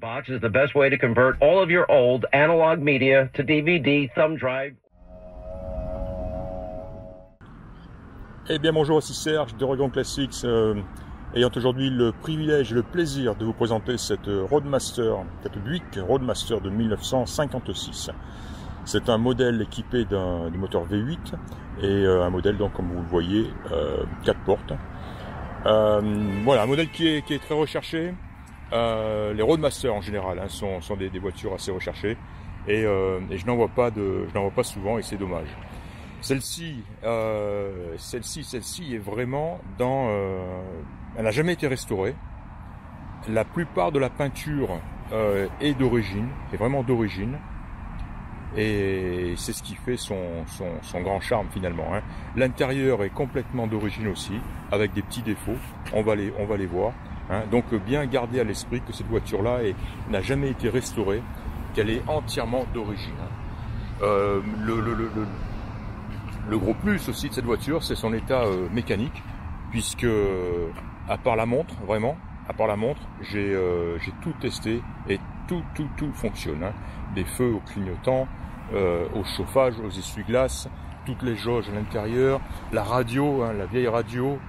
Box is the best way to convert all of your old analog media to DVD, thumb drive. Eh bien bonjour, ici Serge de Rogan Classics, ayant aujourd'hui le privilège et le plaisir de vous présenter cette Roadmaster, cette Buick Roadmaster de 1956. C'est un modèle équipé d'un moteur V8 et un modèle, donc comme vous le voyez, 4 portes. Voilà, un modèle qui est très recherché. Les Roadmaster en général sont des voitures assez recherchées et je n'en vois pas souvent et c'est dommage. Celle-ci est vraiment dans... elle n'a jamais été restaurée. La plupart de la peinture est d'origine, est vraiment d'origine. Et c'est ce qui fait son grand charme finalement. L'intérieur est complètement d'origine aussi, avec des petits défauts. On va les voir. Donc bien garder à l'esprit que cette voiture-là n'a jamais été restaurée, qu'elle est entièrement d'origine. Le gros plus aussi de cette voiture, c'est son état mécanique, puisque à part la montre, vraiment, j'ai tout testé et tout fonctionne. Des feux au clignotant, au chauffage, aux essuie-glaces, toutes les jauges à l'intérieur, la radio, la vieille radio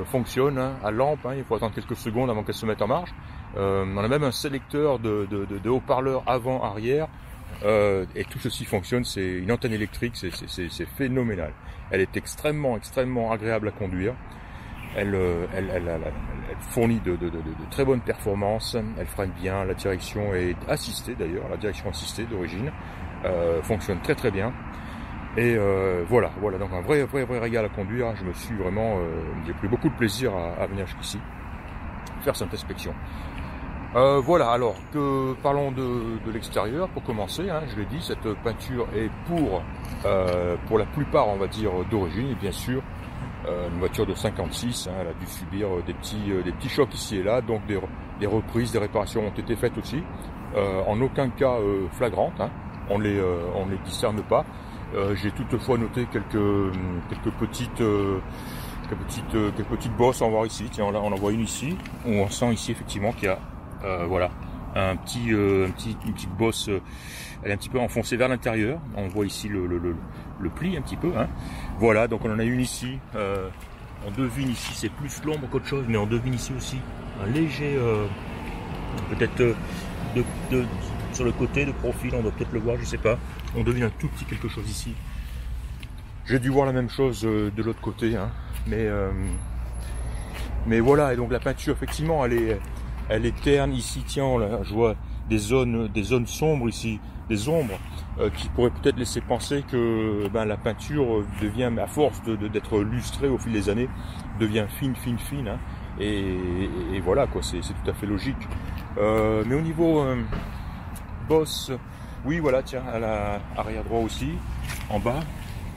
fonctionne à lampe. Il faut attendre quelques secondes avant qu'elle se mette en marche. On a même un sélecteur de haut-parleurs avant-arrière. Et tout ceci fonctionne, c'est une antenne électrique, c'est phénoménal. Elle est extrêmement agréable à conduire. Elle fournit de très bonnes performances, elle freine bien, la direction est assistée d'ailleurs, la direction assistée d'origine, fonctionne très bien. Et voilà, donc un vrai régal à conduire. J'ai pris beaucoup de plaisir à venir jusqu'ici, faire cette inspection. Voilà, alors parlons de l'extérieur pour commencer. Je l'ai dit, cette peinture est pour la plupart, on va dire, d'origine. Et bien sûr, une voiture de 56, elle a dû subir des petits chocs ici et là. Donc des reprises, des réparations ont été faites aussi. En aucun cas flagrantes, on les discerne pas. J'ai toutefois noté quelques petites bosses. On va voir ici. Tiens, on en voit une ici. On sent ici effectivement qu'il y a voilà, une petite bosse, elle est un petit peu enfoncée vers l'intérieur. On voit ici le pli un petit peu. Voilà, donc on en a une ici. On devine ici, c'est plus l'ombre qu'autre chose, mais on devine ici aussi un léger, peut-être sur le côté de profil, on doit peut-être le voir, je sais pas. On devine un tout petit quelque chose ici. J'ai dû voir la même chose de l'autre côté, mais voilà. Et donc la peinture, effectivement, elle est terne ici. Tiens, là, je vois des zones sombres ici, des ombres qui pourraient peut-être laisser penser que la peinture devient, à force d'être lustrée au fil des années, devient fine. Et voilà quoi, c'est tout à fait logique. Mais au niveau bosse, oui voilà, tiens, à l'arrière droit aussi, en bas,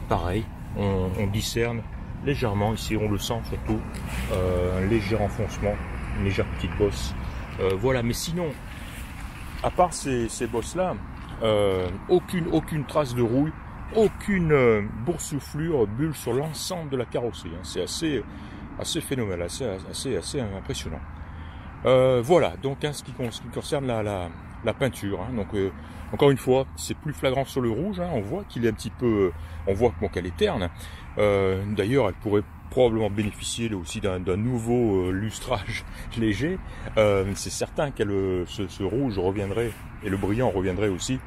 pareil, on discerne légèrement ici, on le sent surtout, un léger enfoncement, une légère petite bosse. Voilà, mais sinon, à part ces bosses-là, aucune trace de rouille, aucune boursouflure, bulle sur l'ensemble de la carrosserie. C'est assez phénoménal, assez impressionnant. Voilà, donc ce qui concerne la peinture. Donc encore une fois, c'est plus flagrant sur le rouge. On voit qu'il est un petit peu, on voit qu'elle est terne. D'ailleurs, elle pourrait probablement bénéficier là aussi d'un nouveau lustrage léger. C'est certain que ce rouge reviendrait et le brillant reviendrait aussi.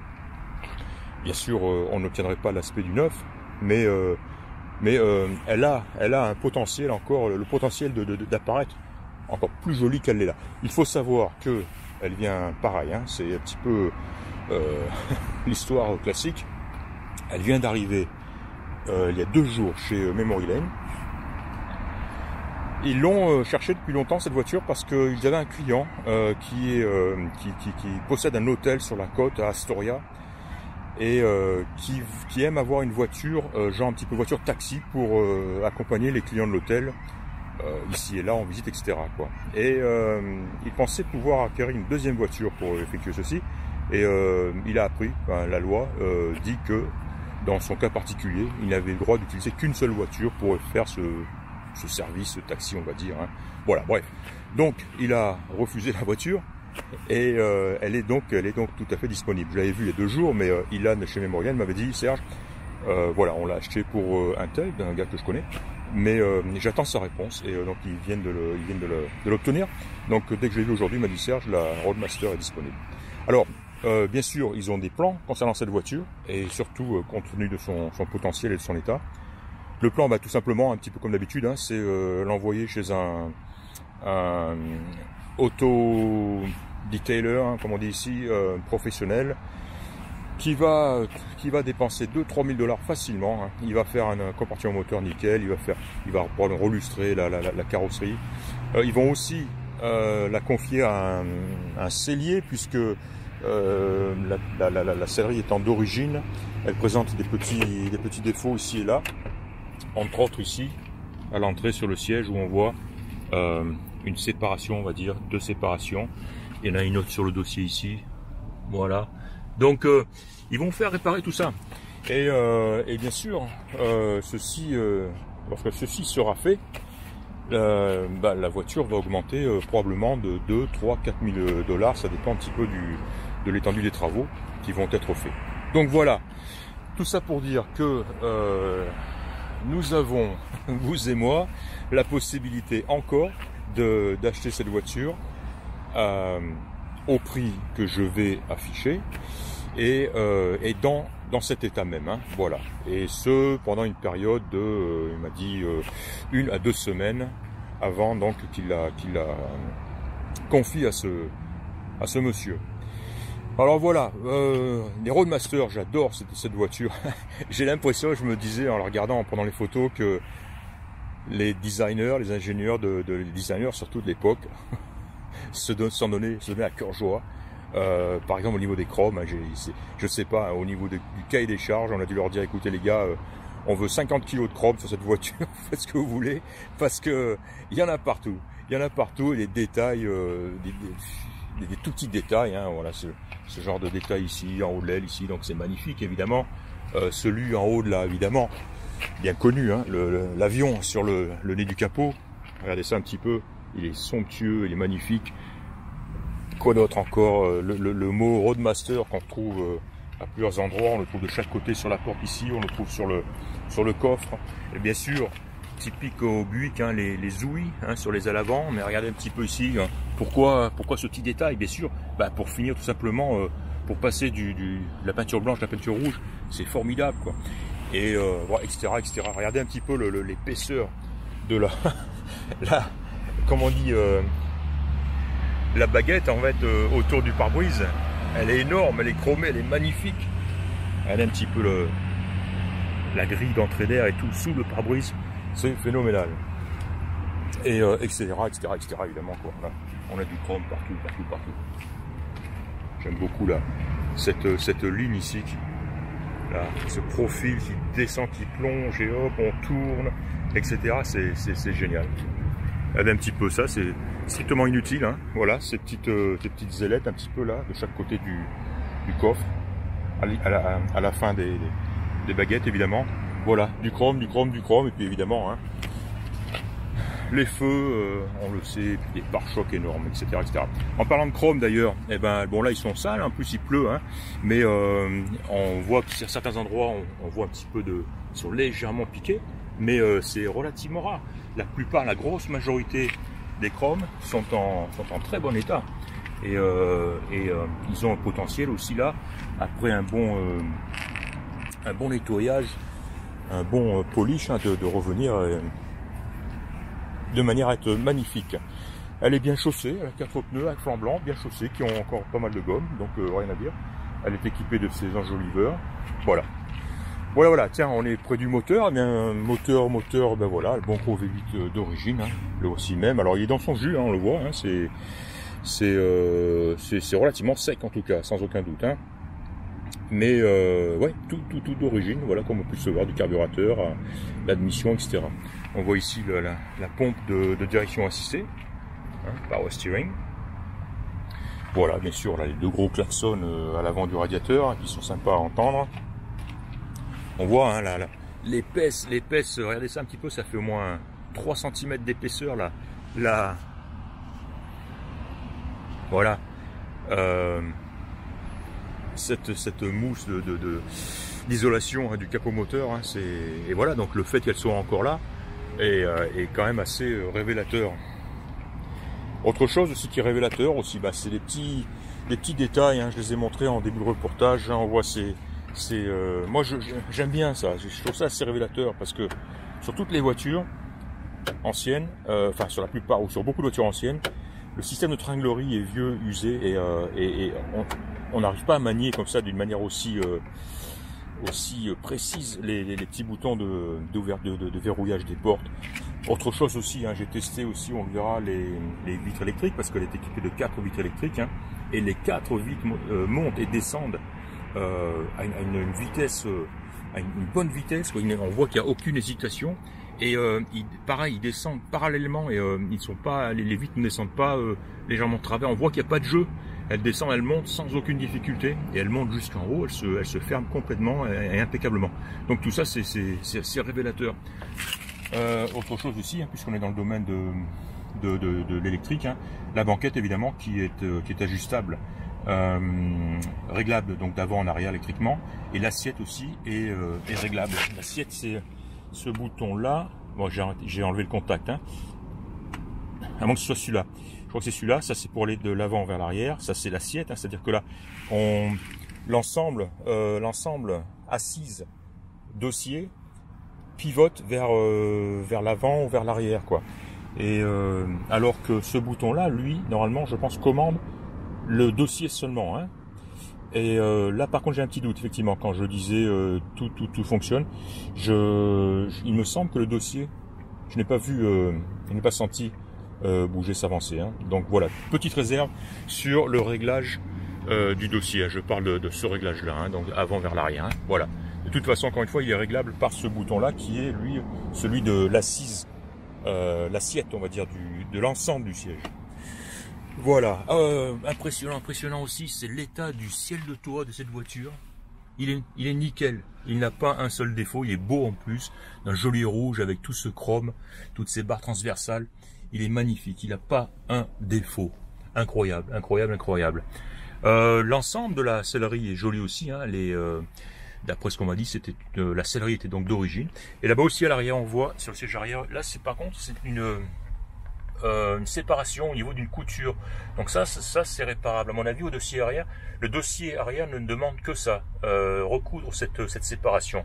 Bien sûr, on n'obtiendrait pas l'aspect du neuf, mais elle a un potentiel encore, le potentiel d'apparaître encore plus jolie qu'elle l'est là. Il faut savoir que elle vient pareil, c'est un petit peu l'histoire classique. Elle vient d'arriver il y a 2 jours chez Memory Lane. Ils l'ont cherché depuis longtemps cette voiture parce qu'ils avaient un client qui possède un hôtel sur la côte à Astoria et qui aime avoir une voiture, genre un petit peu voiture taxi pour accompagner les clients de l'hôtel ici et là en visite, etc. Et il pensait pouvoir acquérir une deuxième voiture pour effectuer ceci et il a appris, la loi dit que dans son cas particulier, il n'avait le droit d'utiliser qu'une seule voiture pour faire ce service taxi, on va dire. Voilà, bref. Donc, il a refusé la voiture Et elle est donc tout à fait disponible. Je l'avais vu il y a 2 jours, mais Ilan chez Memorial m'avait dit, Serge, voilà, on l'a acheté pour un tel, d'un gars que je connais, mais j'attends sa réponse, et donc ils viennent de l'obtenir. Donc dès que je l'ai vu aujourd'hui, il m'a dit, Serge, la Roadmaster est disponible. Alors, bien sûr, ils ont des plans concernant cette voiture, et surtout compte tenu de son potentiel et de son état. Le plan, tout simplement, un petit peu comme d'habitude, hein, c'est l'envoyer chez un auto detailer, hein, comme on dit ici, professionnel, qui va dépenser 2-3 000 $ facilement. Hein. Il va faire un compartiment moteur nickel, il va relustrer la carrosserie. Ils vont aussi la confier à un sellier, puisque la sellerie étant d'origine, elle présente des petits défauts ici et là, entre autres ici à l'entrée sur le siège où on voit une séparation, on va dire, 2 séparations. Il y en a une autre sur le dossier ici, voilà. Donc ils vont faire réparer tout ça, et bien sûr lorsque ceci sera fait, la voiture va augmenter probablement de 2, 3, 4 000 $, ça dépend un petit peu de l'étendue des travaux qui vont être faits. Donc voilà, tout ça pour dire que nous avons, vous et moi, la possibilité encore d'acheter cette voiture au prix que je vais afficher, et dans cet état même, hein, voilà. Et ce pendant une période de, il m'a dit 1 à 2 semaines avant donc qu'il la confie à ce monsieur. Alors voilà, les Roadmaster, j'adore cette voiture. J'ai l'impression, je me disais en la regardant, en prenant les photos, que les designers, les ingénieurs les designers surtout de l'époque, se donnaient à cœur joie. Par exemple au niveau des chromes, hein, je sais pas, hein, au niveau du cahier des charges, on a dû leur dire, écoutez les gars, on veut 50 kg de chrome sur cette voiture, faites ce que vous voulez, parce que il y en a partout, et les détails, des tout petits détails, hein, voilà, ce genre de détails ici, en haut de l'aile ici, donc c'est magnifique évidemment. Celui en haut de là, évidemment, bien connu, hein, l'avion sur le nez du capot, regardez ça un petit peu, il est somptueux, il est magnifique. Quoi d'autre encore, le mot Roadmaster qu'on trouve à plusieurs endroits, on le trouve de chaque côté sur la porte ici, on le trouve sur le coffre, et bien sûr, typique au Buick, hein, les ouïes, hein, sur les ailes avant, mais regardez un petit peu ici, hein, pourquoi ce petit détail? Bien sûr, pour finir tout simplement, pour passer de la peinture blanche à la peinture rouge, c'est formidable, quoi. Et voilà, etc. Regardez un petit peu l'épaisseur de comment on dit, la baguette en fait autour du pare-brise. Elle est énorme, elle est chromée, elle est magnifique. Regardez un petit peu la grille d'entrée d'air et tout sous le pare-brise, c'est phénoménal. Et etc. évidemment, quoi. Là, on a du chrome partout. J'aime beaucoup là cette ligne ici, là, ce profil qui descend, qui plonge, et hop, on tourne, etc. C'est génial. Regardez un petit peu ça, c'est strictement inutile, hein. Voilà, ces petites ailettes un petit peu là, de chaque côté du coffre, à la fin des baguettes évidemment. Voilà, du chrome, et puis évidemment, hein, les feux, on le sait, des pare-chocs énormes, etc. En parlant de chrome d'ailleurs, bon là ils sont sales, en plus il pleut, hein, mais on voit que sur certains endroits, on voit un petit peu ils sont légèrement piqués, mais c'est relativement rare. La plupart, la grosse majorité des chromes sont en très bon état, et ils ont un potentiel aussi là, après un bon nettoyage, un bon polish, hein, de revenir de manière à être magnifique. Elle est bien chaussée, elle a 4 pneus avec flanc blanc, bien chaussés, qui ont encore pas mal de gomme, donc rien à dire. Elle est équipée de ses enjoliveurs. Voilà, tiens, on est près du moteur. Eh bien, moteur, voilà, le bon gros V8 d'origine, hein, le aussi même. Alors il est dans son jus, hein, on le voit, hein, c'est relativement sec en tout cas, sans aucun doute, hein. Mais ouais, tout d'origine, voilà, comme on peut se voir, du carburateur, l'admission, etc. On voit ici la pompe de direction assistée, hein, power steering. Voilà, bien sûr, là, les 2 gros klaxons à l'avant du radiateur, hein, qui sont sympas à entendre. On voit, hein, l'épaisse, regardez ça un petit peu, ça fait au moins 3 cm d'épaisseur, là. Voilà, cette mousse d'isolation hein, du capot moteur. Hein, et voilà, donc le fait qu'elle soit encore là est quand même assez révélateur. Autre chose aussi qui est révélateur aussi, bah, c'est les petits détails. Hein, je les ai montrés en début de reportage. Hein, on voit moi j'aime bien ça. Je trouve ça assez révélateur parce que sur toutes les voitures anciennes, enfin sur la plupart ou sur beaucoup de voitures anciennes, le système de tringlerie est vieux, usé et on n'arrive pas à manier comme ça d'une manière aussi précise les petits boutons de verrouillage des portes. Autre chose aussi, hein, j'ai testé aussi, on verra les vitres électriques parce qu'elle est équipée de 4 vitres électriques hein, et les 4 vitres montent et descendent à une vitesse, à une bonne vitesse. Quoi. On voit qu'il n'y a aucune hésitation. Et pareil, ils descendent parallèlement et ils sont pas, les vitres ne descendent pas légèrement de travers. On voit qu'il n'y a pas de jeu. Elles descendent, elles montent sans aucune difficulté et elles montent jusqu'en haut. Elles se ferment complètement et impeccablement. Donc tout ça, c'est assez révélateur. Autre chose aussi, hein, puisqu'on est dans le domaine de l'électrique, hein, la banquette évidemment qui est ajustable, réglable donc d'avant en arrière électriquement, et l'assiette aussi est réglable. L'assiette c'est ce bouton là, bon j'ai enlevé le contact, hein, à moins que ce soit celui-là. Je crois que c'est celui-là, ça c'est pour aller de l'avant vers l'arrière, ça c'est l'assiette, hein, c'est-à-dire que là l'ensemble assise dossier pivote vers l'avant ou vers l'arrière quoi. Et alors que ce bouton là, lui, normalement je pense commande le dossier seulement, hein. Et là par contre j'ai un petit doute effectivement quand je disais tout fonctionne. Il me semble que le dossier, je n'ai pas vu, je n'ai pas senti bouger, s'avancer. Hein. Donc voilà, petite réserve sur le réglage du dossier. Je parle de ce réglage là, hein, donc avant vers l'arrière. Hein. Voilà. De toute façon encore une fois il est réglable par ce bouton là qui est lui celui de l'assise, l'assiette on va dire de l'ensemble du siège. Voilà, impressionnant aussi, c'est l'état du ciel de toit de cette voiture. Il est nickel, il n'a pas un seul défaut, il est beau en plus, d'un joli rouge avec tout ce chrome, toutes ces barres transversales. Il est magnifique, il n'a pas un défaut. Incroyable. L'ensemble de la sellerie est joli aussi, hein, d'après ce qu'on m'a dit, la sellerie était donc d'origine. Et là-bas aussi à l'arrière, on voit sur le siège arrière, là c'est par contre c'est une séparation au niveau d'une couture. Donc ça c'est réparable. À mon avis, au dossier arrière, le dossier arrière ne demande que ça, recoudre cette séparation.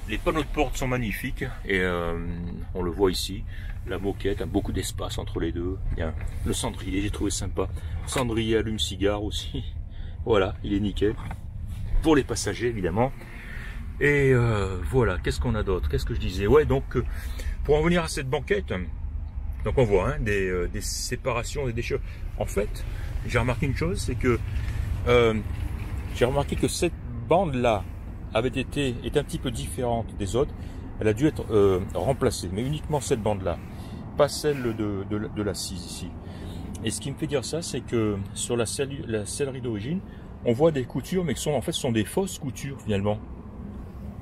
Les panneaux de porte sont magnifiques et on le voit ici. La moquette a beaucoup d'espace entre les deux. Il y a le cendrier, j'ai trouvé sympa. Cendrier allume-cigare aussi. Voilà, il est nickel. Pour les passagers évidemment. Et voilà, qu'est-ce qu'on a d'autre? Qu'est-ce que je disais? Ouais, donc pour en venir à cette banquette. Donc on voit hein, des séparations, des déchirures. En fait, j'ai remarqué une chose, c'est que cette bande-là est un petit peu différente des autres. Elle a dû être remplacée, mais uniquement cette bande-là, pas celle de l'assise ici. Et ce qui me fait dire ça, c'est que sur la sellerie d'origine, on voit des coutures, mais en fait ce sont des fausses coutures finalement.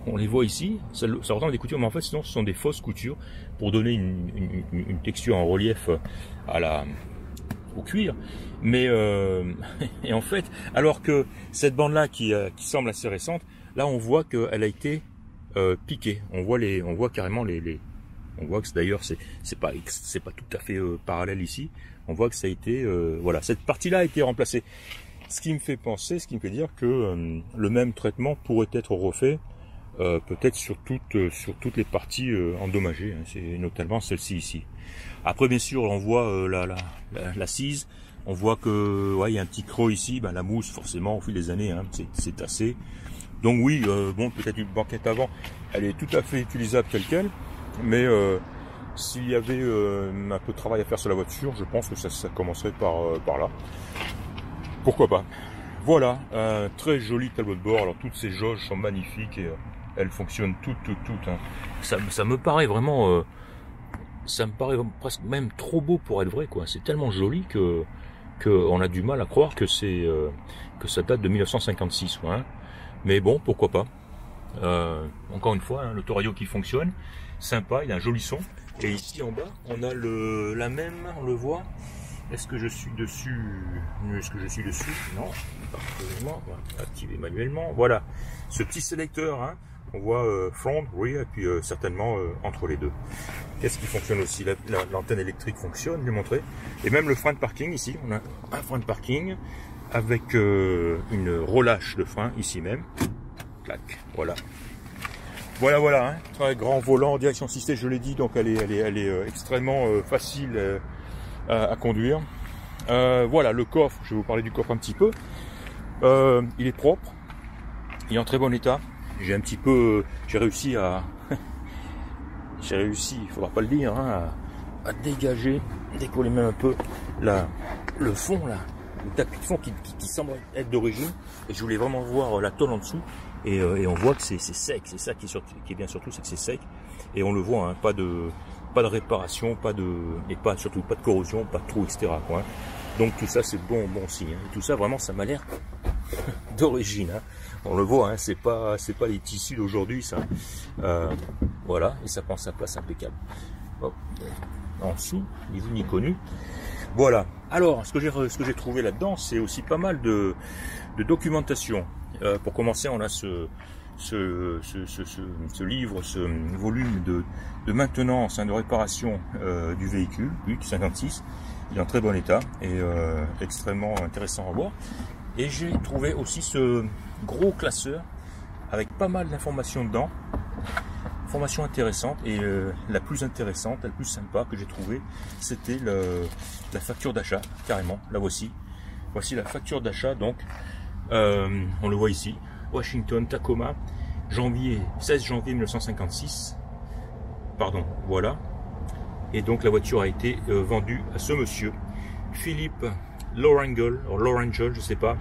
On les voit ici, ça ressemble à des coutures, mais en fait sinon ce sont des fausses coutures pour donner une texture en relief au cuir. Mais et en fait, alors que cette bande là qui semble assez récente, là on voit qu'elle a été piquée. On voit carrément on voit que d'ailleurs c'est pas tout à fait parallèle ici. On voit que ça a été voilà, cette partie là a été remplacée. Ce qui me fait dire que le même traitement pourrait être refait. Peut-être sur toutes les parties endommagées, hein, c'est notamment celle-ci ici. Après bien sûr on voit l'assise, on voit que ouais, il y a un petit creux ici, ben, la mousse forcément au fil des années hein, c'est tassé. Donc oui, bon peut-être une banquette avant, elle est tout à fait utilisable telle quelle, mais s'il y avait un peu de travail à faire sur la voiture, je pense que ça commencerait par là. Pourquoi pas. Voilà, un très joli tableau de bord. Alors toutes ces jauges sont magnifiques et elles fonctionnent toutes. Hein. Ça me paraît vraiment, ça me paraît presque même trop beau pour être vrai, quoi. C'est tellement joli que on a du mal à croire que ça date de 1956, quoi, hein. Mais bon, pourquoi pas. Encore une fois, hein, l'autoradio qui fonctionne, sympa, il a un joli son. Et ici en bas, on a on le voit, Est-ce que je suis dessus? Est-ce que je suis dessus? Non. Particulièrement. On va activer manuellement. Voilà. Ce petit sélecteur, hein. On voit front, rear, et puis certainement entre les deux. Qu'est-ce qui fonctionne aussi? L'antenne électrique fonctionne, je vais montrer. Et même le frein de parking ici. On a un frein de parking avec une relâche de frein ici même. Clac. Voilà. Voilà, hein. Très grand volant, direction assistée, je l'ai dit, donc elle est extrêmement facile à conduire. Voilà, le coffre, je vais vous parler du coffre un petit peu. Il est propre, il est en très bon état. J'ai un petit peu, j'ai réussi, il faudra pas le dire, hein, à dégager, décoller même un peu le fond là, le tapis de fond qui semble être d'origine. Et je voulais vraiment voir la tôle en dessous. Et on voit que c'est sec, c'est ça qui est bien surtout, c'est que c'est sec. Et on le voit, hein, pas de réparation, surtout pas de corrosion, pas de trou, etc. quoi, hein. Donc tout ça c'est bon signe. Hein. Et tout ça vraiment ça m'a l'air d'origine. Hein. On le voit, hein, c'est pas les tissus d'aujourd'hui ça. Voilà, et ça prend sa place impeccable. Hop. En dessous, ni vu ni connu. Voilà. Alors, ce que j'ai trouvé là-dedans, c'est aussi pas mal de documentation. Pour commencer, on a ce livre, ce volume de maintenance, hein, de réparation du véhicule, UX56. Il est en très bon état et extrêmement intéressant à voir. Et j'ai trouvé aussi ce gros classeur avec pas mal d'informations dedans. Informations intéressantes, et la plus intéressante, la plus sympa que j'ai trouvée, c'était la facture d'achat, carrément. La voici. Voici la facture d'achat, donc on le voit ici, Washington, Tacoma, 16 janvier 1956. Pardon, voilà. Et donc la voiture a été vendue à ce monsieur, Philippe Lorangel, je sais pas,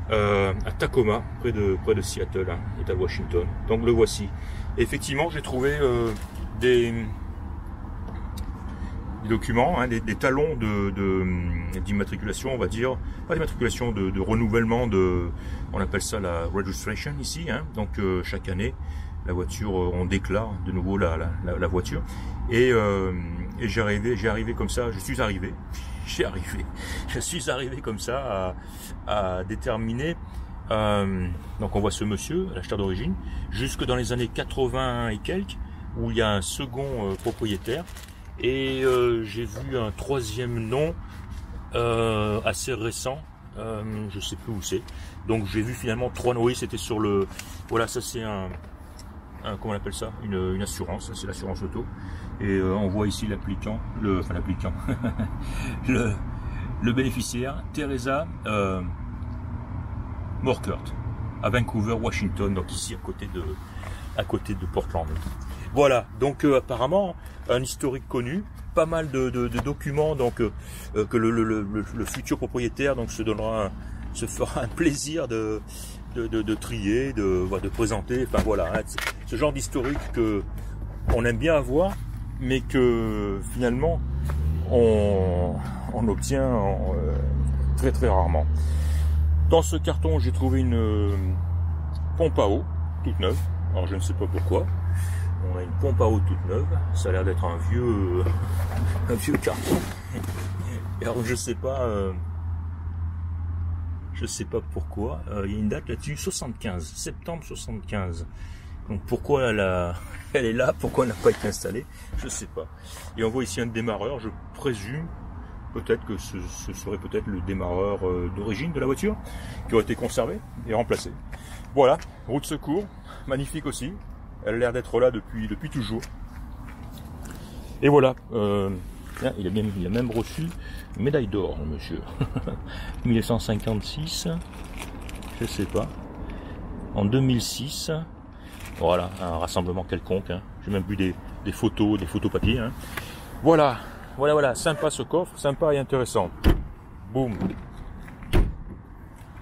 à Tacoma, près de Seattle, hein, État de Washington. Donc le voici. Et effectivement, j'ai trouvé des documents, hein, des talons d'immatriculation, on va dire, pas d'immatriculation, de renouvellement, on appelle ça la registration ici, hein. Donc chaque année, la voiture, on déclare de nouveau la voiture. Et je suis arrivé comme ça à déterminer. Donc on voit ce monsieur, l'acheteur d'origine, jusque dans les années 80 et quelques, où il y a un second propriétaire. Et j'ai vu un troisième nom assez récent, je sais plus où c'est. Donc j'ai vu finalement trois noms. Oui, c'était sur le. Voilà, ça c'est comment on appelle ça, une assurance, c'est l'assurance auto. Et on voit ici l'applicant, le bénéficiaire, Teresa Morkert, à Vancouver, Washington, donc ici à côté de Portland. Voilà, donc apparemment un historique connu, pas mal de documents, donc que le futur propriétaire donc se fera un plaisir de trier, de présenter. Enfin voilà, hein, ce genre d'historique que on aime bien avoir, mais que finalement on obtient très très rarement. Dans ce carton, j'ai trouvé une pompe à eau toute neuve. Alors je ne sais pas pourquoi. On a une pompe à eau toute neuve. Ça a l'air d'être un vieux carton. Alors je sais pas pourquoi. Il y a une date là-dessus, 75, septembre 75. Donc pourquoi elle est là, pourquoi elle n'a pas été installée, je sais pas. Et on voit ici un démarreur, je présume peut-être que ce serait peut-être le démarreur d'origine de la voiture, qui aurait été conservé et remplacé. Voilà, roue de secours, magnifique aussi. Elle a l'air d'être là depuis toujours. Et voilà, il a même reçu une médaille d'or, monsieur. 1956, je sais pas. En 2006, voilà, un rassemblement quelconque. Hein. J'ai même vu des photos papier. Hein. Voilà, sympa ce coffre, sympa et intéressant. Boum.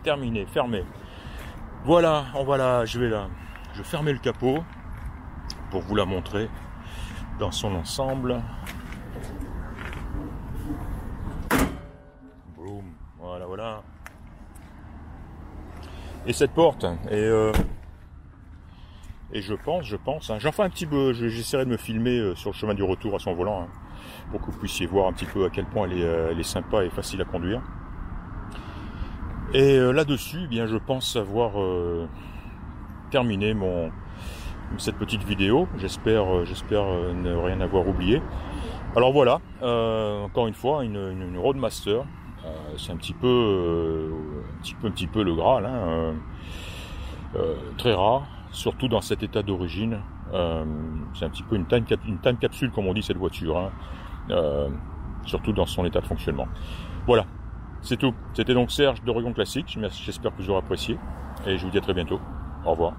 Terminé, fermé. Voilà, je vais fermer le capot pour vous la montrer dans son ensemble. Boum, voilà. Et cette porte, et je pense, hein, j'en fais un petit peu, j'essaierai de me filmer sur le chemin du retour à son volant. Hein. pour que vous puissiez voir un petit peu à quel point elle est sympa et facile à conduire. Et là-dessus, eh bien, je pense avoir terminé cette petite vidéo. J'espère ne rien avoir oublié. Alors voilà, encore une fois, une Roadmaster. C'est un petit peu le Graal, hein, très rare, surtout dans cet état d'origine. C'est un petit peu une time capsule, comme on dit, cette voiture, hein, surtout dans son état de fonctionnement. Voilà, c'est tout. C'était donc Serge d'Oregon Classic. J'espère que vous aurez apprécié et je vous dis à très bientôt. Au revoir.